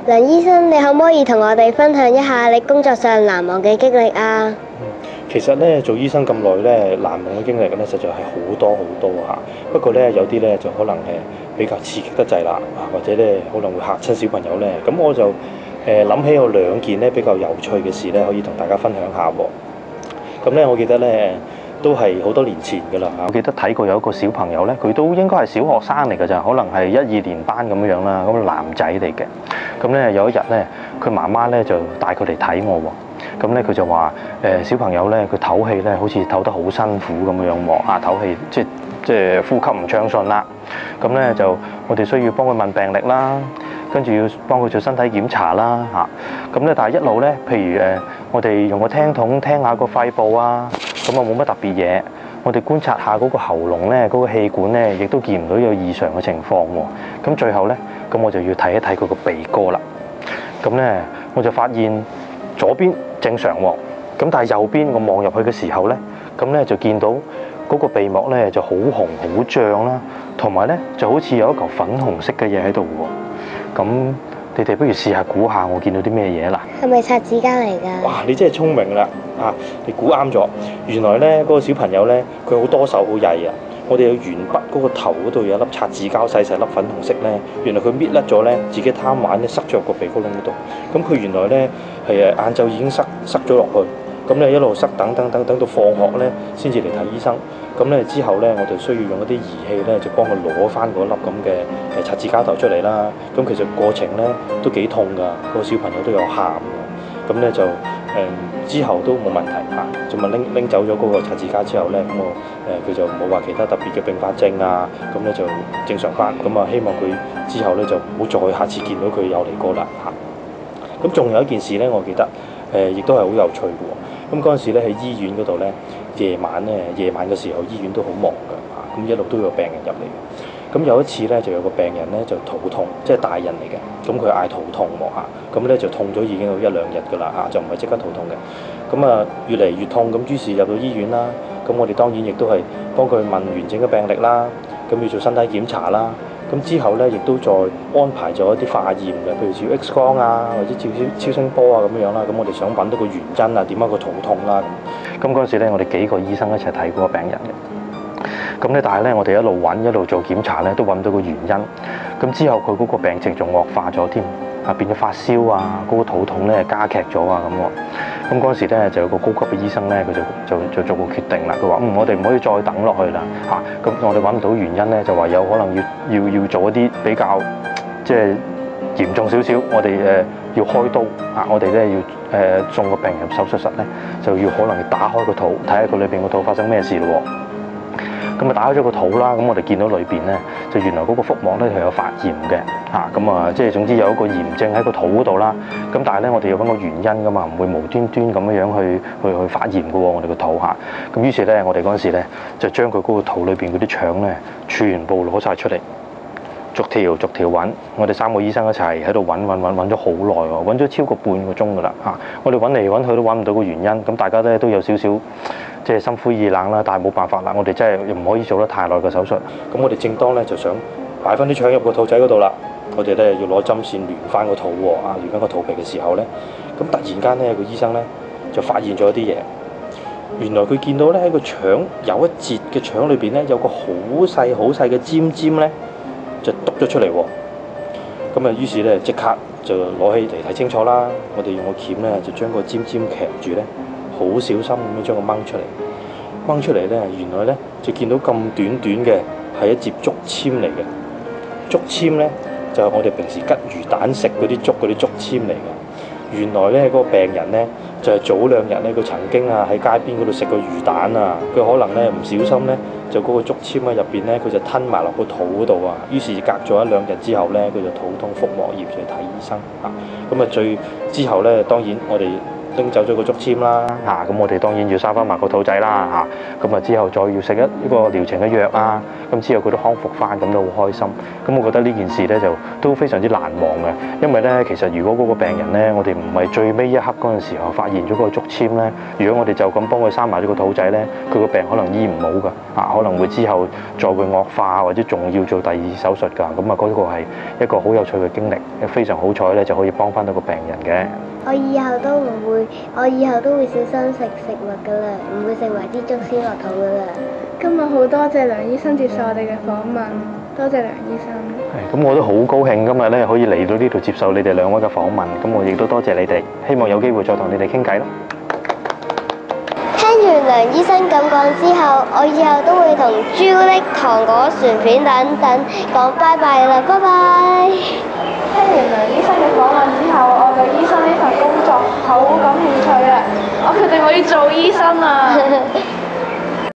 梁醫生，你可唔可以同我哋分享一下你工作上難忘嘅經歷啊？其實咧做醫生咁耐咧，難忘嘅經歷咧實在係好多好多嚇。不過咧有啲咧就可能比較刺激得滯啦，或者咧可能會嚇親小朋友咧。咁我就諗起有兩件咧比較有趣嘅事咧，可以同大家分享下喎。咁咧我記得咧都係好多年前㗎啦嚇。我記得睇過有一個小朋友咧，佢都應該係小學生嚟㗎咋，可能係1、2年班咁樣啦，咁男仔嚟嘅。咁咧有一日咧，佢媽媽咧就帶佢嚟睇我喎。咁咧佢就話小朋友咧佢唞氣咧好似唞得好辛苦咁樣喎，唞氣即係呼吸唔暢順啦。咁咧就我哋需要幫佢問病歷啦，跟住要幫佢做身體檢查啦嚇。咁咧但係一路咧，譬如我哋用個聽筒聽下個肺部啊，咁啊冇乜特別嘢。我哋觀察下嗰個喉嚨咧，嗰個氣管咧，亦都見唔到有異常嘅情況喎。咁最後咧，咁我就要睇一睇佢個鼻哥啦。咁咧我就發現左邊正常喎，咁但係右邊我望入去嘅時候咧，咁咧就見到嗰個鼻膜咧就好紅好脹啦，同埋咧就好似有一嚿粉紅色嘅嘢喺度喎。咁你哋不如試下估下我見到啲咩嘢啦？係咪擦紙膠嚟㗎？哇！你真係聰明啦你估啱咗。原來咧嗰個小朋友咧，佢好多手好曳啊！我哋有鉛筆嗰個頭嗰度有一粒擦紙膠細細粒粉紅色咧，原來佢搣甩咗咧，自己貪玩咧塞咗入個鼻哥窿嗰度。咁佢原來咧係晏晝已經塞咗落去，咁咧一路塞等到放學咧先至嚟睇醫生。咁咧之後咧，我哋需要用一啲儀器咧，就幫佢攞翻嗰粒咁嘅擦紙膠頭出嚟啦。咁其實過程咧都幾痛㗎，個小朋友都有喊㗎。咁咧就之後都冇問題就咪拎走咗嗰個擦紙膠之後咧，咁我佢就冇話其他特別嘅併發症啊，咁咧就正常翻。咁啊，希望佢之後咧就唔好再下次見到佢有嚟過啦嚇。咁仲有一件事咧，我記得亦都係好有趣嘅喎。咁嗰陣時咧喺醫院嗰度咧，夜晚嘅時候醫院都好忙㗎嚇，咁一路都有病人入嚟嘅。咁有一次咧，就有個病人咧就肚痛，即係大人嚟嘅。咁佢嗌肚痛喎嚇，咁咧就痛咗已經有1、2日㗎啦嚇，就唔係即刻肚痛嘅。咁啊越嚟越痛，咁於是入到醫院啦。咁我哋當然亦都係幫佢問完整嘅病歷啦，咁要做身體檢查啦。咁之後咧，亦都再安排咗一啲化驗嘅，譬如照 X 光啊，或者照超聲波啊咁樣啦。咁我哋想揾到個原因啊，點解佢肚痛啦咁。咁嗰陣時咧，我哋幾個醫生一齊睇嗰個病人嘅。咁咧，但係咧，我哋一路揾一路做檢查咧，都揾唔到個原因。咁之後佢嗰個病情仲惡化咗添，變咗發燒啊，嗰個肚痛咧加劇咗啊咁喎。咁嗰陣時咧，就有個高級嘅醫生咧，佢就做個決定啦。佢話：我哋唔可以再等落去啦咁我哋揾唔到原因咧，就話有可能要做一啲比較即係嚴重少少，我哋要開刀我哋咧要送個病人入手術室咧，就要可能要打開個肚，睇下佢裏邊個肚發生咩事咯喎。咁打開咗個肚啦，咁我哋見到裏邊咧，就原來嗰個腹膜咧係有發炎嘅即係總之有一個炎症喺個肚嗰度啦。咁但係咧，我哋要揾個原因噶嘛，唔會無端端咁樣去發炎嘅喎，我哋個肚咁於是咧，我哋嗰陣時咧就將佢嗰個肚裏邊嗰啲腸咧全部攞晒出嚟，逐條揾。我哋3個醫生一齊喺度揾咗好耐喎，揾咗超過半個鐘噶啦我哋揾嚟揾去都揾唔到個原因，咁大家咧都有少少即係心灰意冷啦，但係冇辦法啦，我哋真係唔可以做得太耐嘅手術。咁我哋正當咧就想擺翻啲腸入個肚仔嗰度啦，我哋咧要攞針線連翻個肚喎連翻個肚皮嘅時候咧，咁突然間咧個醫生咧就發現咗一啲嘢。原來佢見到咧喺個腸有一節嘅腸裏邊咧有個好細嘅尖咧，就篤咗出嚟喎。咁啊，於是咧即刻就攞起嚟睇清楚啦。我哋用個鉗咧就將個尖鉗騎住咧，好小心咁樣將佢掹出嚟。掹出嚟咧，原來咧就見到咁短嘅係一節竹籤嚟嘅。竹籤咧就係我哋平時吉魚蛋食嗰啲竹籤嚟嘅。原來咧嗰個病人咧就係早2日咧，佢曾經喺街邊嗰度食過魚蛋啊，佢可能咧唔小心咧就嗰個竹籤入邊咧，佢就吞埋落個肚嗰度啊。於是隔咗1、2日之後咧，佢就肚痛腹膜炎，就去睇醫生咁啊，之後咧當然我哋拎走咗個竹籤啦，咁我哋當然要生翻埋個肚仔啦，咁啊之後再要食一個療程嘅藥啊，咁之後佢都康復翻，咁都好開心。咁我覺得呢件事咧就都非常之難忘嘅，因為咧其實如果嗰個病人咧，我哋唔係最尾一刻嗰陣時候發現咗個竹籤咧，如果我哋就咁幫佢生埋咗個肚仔咧，佢個病可能醫唔好㗎，可能會之後再會惡化，或者仲要做第二手術㗎。咁啊嗰個係一個好有趣嘅經歷，非常好彩咧就可以幫翻到個病人嘅。我以後都會小心食物㗎啦，唔會食埋啲竹籤落肚㗎啦。今日好多謝梁醫生接受我哋嘅訪問，多謝梁醫生。咁我都好高興今日咧可以嚟到呢度接受你哋兩位嘅訪問，咁我亦都多謝你哋，希望有機會再同你哋傾偈啦。聽完梁醫生咁講之後，我以後都會同朱古力、糖果、薯片等等講拜拜啦，拜拜。聽完梁醫生嘅訪問之後，我對醫生呢份工作好感興趣啊！我決定我要做醫生啊！